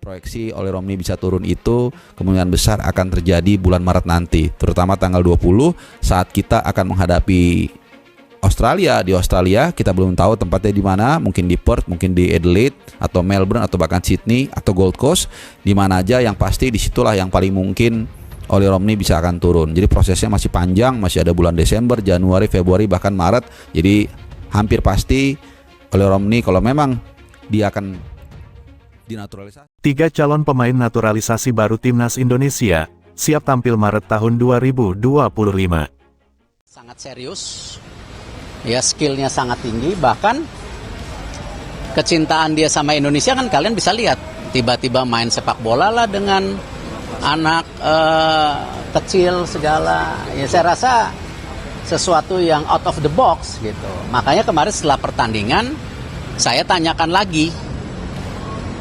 Proyeksi oleh Romney bisa turun itu kemungkinan besar akan terjadi bulan Maret nanti, terutama tanggal 20 saat kita akan menghadapi Australia. Di Australia kita belum tahu tempatnya di mana, mungkin di Perth, mungkin di Adelaide atau Melbourne atau bahkan Sydney atau Gold Coast, di mana aja yang pasti disitulah yang paling mungkin oleh Romney bisa akan turun. Jadi prosesnya masih panjang, masih ada bulan Desember, Januari, Februari bahkan Maret. Jadi hampir pasti oleh Romney kalau memang dia akan dinaturalisasi. 3 calon pemain naturalisasi baru Timnas Indonesia, siap tampil Maret tahun 2025. Sangat serius, ya skillnya sangat tinggi, bahkan kecintaan dia sama Indonesia kan kalian bisa lihat. Tiba-tiba main sepak bola lah dengan anak kecil segala. Ya saya rasa sesuatu yang out of the box gitu. Makanya kemarin setelah pertandingan, saya tanyakan lagi.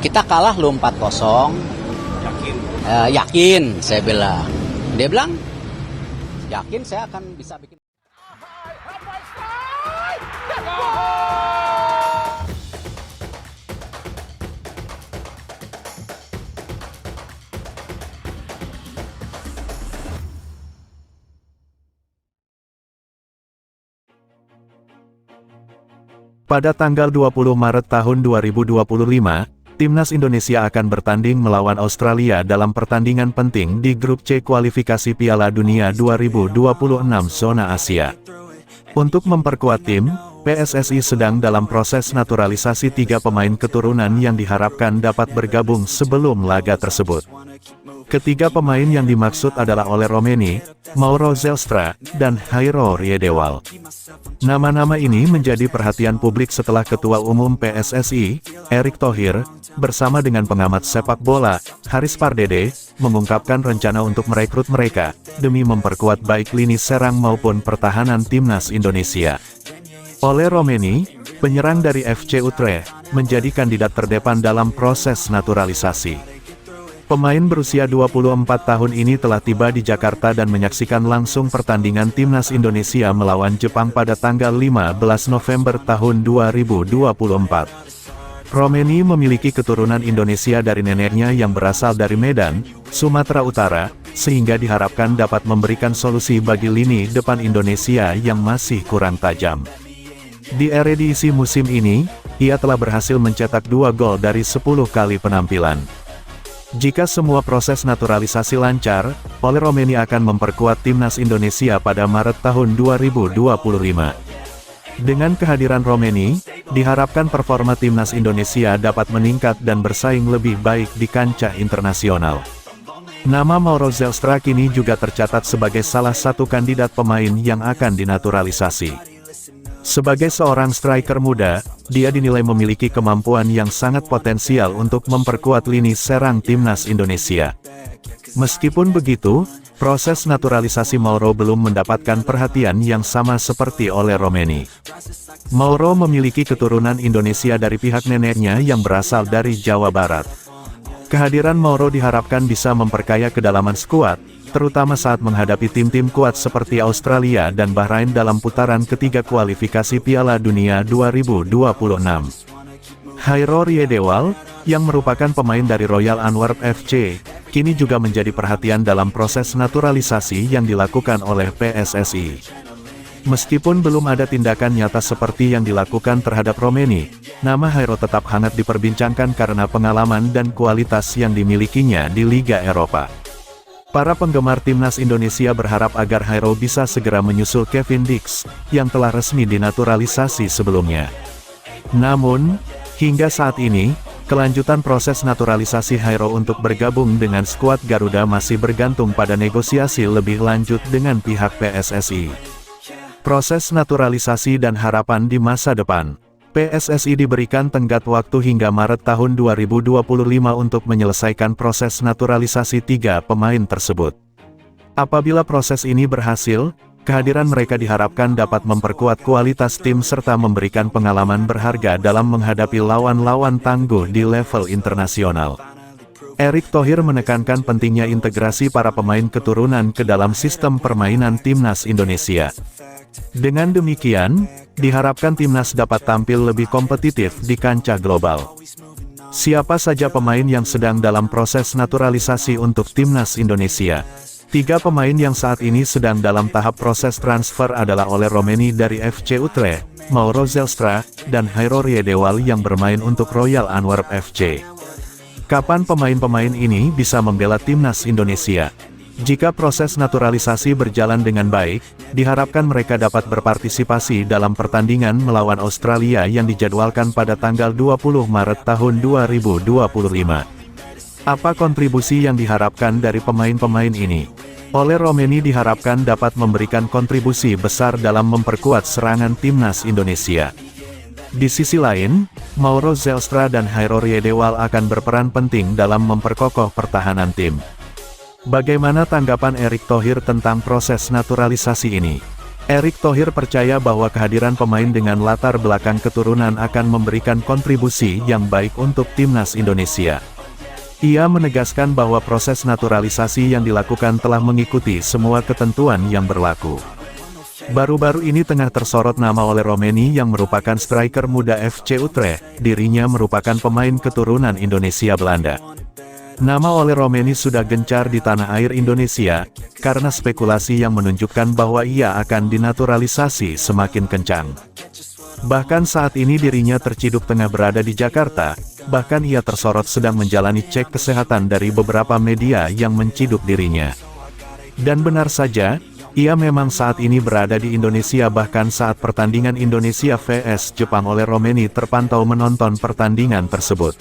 Kita kalah lo 4-0. Yakin? Yakin, saya bilang. Dia bilang, yakin saya akan bisa bikin. Pada tanggal 20 Maret tahun 2025, Timnas Indonesia akan bertanding melawan Australia dalam pertandingan penting di Grup C kualifikasi Piala Dunia 2026 zona Asia. Untuk memperkuat tim, PSSI sedang dalam proses naturalisasi 3 pemain keturunan yang diharapkan dapat bergabung sebelum laga tersebut. Ketiga pemain yang dimaksud adalah Ole Romeni, Mauro Zelstra, dan Hairo Riedewal. Nama-nama ini menjadi perhatian publik setelah Ketua Umum PSSI, Erick Thohir, bersama dengan pengamat sepak bola, Haris Pardede, mengungkapkan rencana untuk merekrut mereka, demi memperkuat baik lini serang maupun pertahanan Timnas Indonesia. Ole Romeni, penyerang dari FC Utrecht, menjadi kandidat terdepan dalam proses naturalisasi. Pemain berusia 24 tahun ini telah tiba di Jakarta dan menyaksikan langsung pertandingan Timnas Indonesia melawan Jepang pada tanggal 15 November tahun 2024. Romeni memiliki keturunan Indonesia dari neneknya yang berasal dari Medan, Sumatera Utara, sehingga diharapkan dapat memberikan solusi bagi lini depan Indonesia yang masih kurang tajam. Di Eredivisie musim ini, ia telah berhasil mencetak 2 gol dari 10 kali penampilan. Jika semua proses naturalisasi lancar, Ole Romeni akan memperkuat Timnas Indonesia pada Maret tahun 2025. Dengan kehadiran Romeni, diharapkan performa Timnas Indonesia dapat meningkat dan bersaing lebih baik di kancah internasional. Nama Mauro Zelstra kini juga tercatat sebagai salah satu kandidat pemain yang akan dinaturalisasi. Sebagai seorang striker muda, dia dinilai memiliki kemampuan yang sangat potensial untuk memperkuat lini serang Timnas Indonesia. Meskipun begitu, proses naturalisasi Mauro belum mendapatkan perhatian yang sama seperti Ole Romeni. Mauro memiliki keturunan Indonesia dari pihak neneknya yang berasal dari Jawa Barat. Kehadiran Mauro diharapkan bisa memperkaya kedalaman skuad, terutama saat menghadapi tim-tim kuat seperti Australia dan Bahrain dalam putaran ketiga kualifikasi Piala Dunia 2026. Hairo Riedewal, yang merupakan pemain dari Royal Antwerp FC, kini juga menjadi perhatian dalam proses naturalisasi yang dilakukan oleh PSSI. Meskipun belum ada tindakan nyata seperti yang dilakukan terhadap Romeni, nama Hairo tetap hangat diperbincangkan karena pengalaman dan kualitas yang dimilikinya di Liga Eropa. Para penggemar Timnas Indonesia berharap agar Hairo bisa segera menyusul Kevin Dix, yang telah resmi dinaturalisasi sebelumnya. Namun, hingga saat ini, kelanjutan proses naturalisasi Hairo untuk bergabung dengan skuad Garuda masih bergantung pada negosiasi lebih lanjut dengan pihak PSSI. Proses naturalisasi dan harapan di masa depan. PSSI diberikan tenggat waktu hingga Maret tahun 2025 untuk menyelesaikan proses naturalisasi 3 pemain tersebut. Apabila proses ini berhasil, kehadiran mereka diharapkan dapat memperkuat kualitas tim serta memberikan pengalaman berharga dalam menghadapi lawan-lawan tangguh di level internasional. Erick Thohir menekankan pentingnya integrasi para pemain keturunan ke dalam sistem permainan Timnas Indonesia. Dengan demikian, diharapkan Timnas dapat tampil lebih kompetitif di kancah global. Siapa saja pemain yang sedang dalam proses naturalisasi untuk timnas Indonesia? 3 pemain yang saat ini sedang dalam tahap proses transfer adalah Oleg Romeni dari FC Utrecht, Mauro Zelstra, dan Hairo Riedewald yang bermain untuk Royal Antwerp FC. Kapan pemain-pemain ini bisa membela timnas Indonesia? Jika proses naturalisasi berjalan dengan baik, diharapkan mereka dapat berpartisipasi dalam pertandingan melawan Australia yang dijadwalkan pada tanggal 20 Maret tahun 2025. Apa kontribusi yang diharapkan dari pemain-pemain ini? Oleg Romeni diharapkan dapat memberikan kontribusi besar dalam memperkuat serangan timnas Indonesia. Di sisi lain, Mauro Zelstra dan Hairo Riedewald akan berperan penting dalam memperkokoh pertahanan tim. Bagaimana tanggapan Erick Thohir tentang proses naturalisasi ini? Erick Thohir percaya bahwa kehadiran pemain dengan latar belakang keturunan akan memberikan kontribusi yang baik untuk timnas Indonesia. Ia menegaskan bahwa proses naturalisasi yang dilakukan telah mengikuti semua ketentuan yang berlaku. Baru-baru ini tengah tersorot nama Oleg Romeni yang merupakan striker muda FC Utrecht. Dirinya merupakan pemain keturunan Indonesia Belanda. Nama Oleg Romeni sudah gencar di tanah air Indonesia, karena spekulasi yang menunjukkan bahwa ia akan dinaturalisasi semakin kencang. Bahkan saat ini dirinya terciduk tengah berada di Jakarta, bahkan ia tersorot sedang menjalani cek kesehatan dari beberapa media yang menciduk dirinya. Dan benar saja, ia memang saat ini berada di Indonesia, bahkan saat pertandingan Indonesia vs Jepang Oleg Romeni terpantau menonton pertandingan tersebut.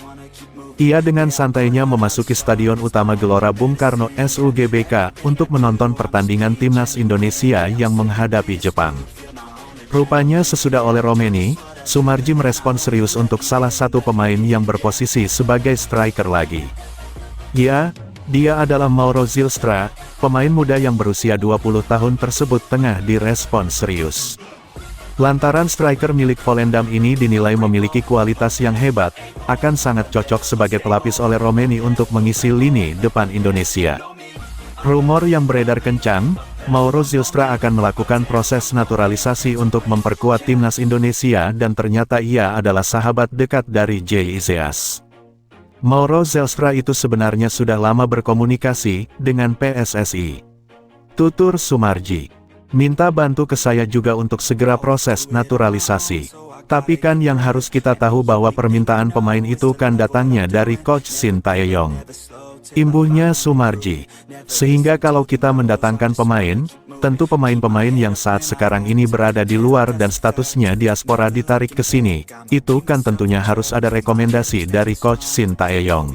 Ia dengan santainya memasuki Stadion Utama Gelora Bung Karno SUGBK untuk menonton pertandingan timnas Indonesia yang menghadapi Jepang. Rupanya sesudah Oleg Romeni, Sumarji merespon serius untuk salah satu pemain yang berposisi sebagai striker lagi. Ya, dia adalah Mauro Zelstra, pemain muda yang berusia 20 tahun tersebut tengah direspon serius. Lantaran striker milik Volendam ini dinilai memiliki kualitas yang hebat, akan sangat cocok sebagai pelapis Oleg Romeni untuk mengisi lini depan Indonesia. Rumor yang beredar kencang, Mauro Zelstra akan melakukan proses naturalisasi untuk memperkuat timnas Indonesia dan ternyata ia adalah sahabat dekat dari Jay Iseas. Mauro Zelstra itu sebenarnya sudah lama berkomunikasi dengan PSSI. Tutur Sumarji. Minta bantu ke saya juga untuk segera proses naturalisasi. Tapi kan yang harus kita tahu bahwa permintaan pemain itu kan datangnya dari Coach Shin Tae-yong. Imbuhnya Sumarji. Sehingga kalau kita mendatangkan pemain, tentu pemain-pemain yang saat sekarang ini berada di luar dan statusnya diaspora ditarik ke sini, itu kan tentunya harus ada rekomendasi dari Coach Shin Tae-yong.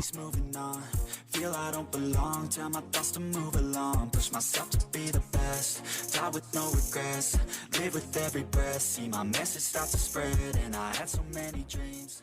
With no regrets, live with every breath, see my message start to spread, and I had so many dreams.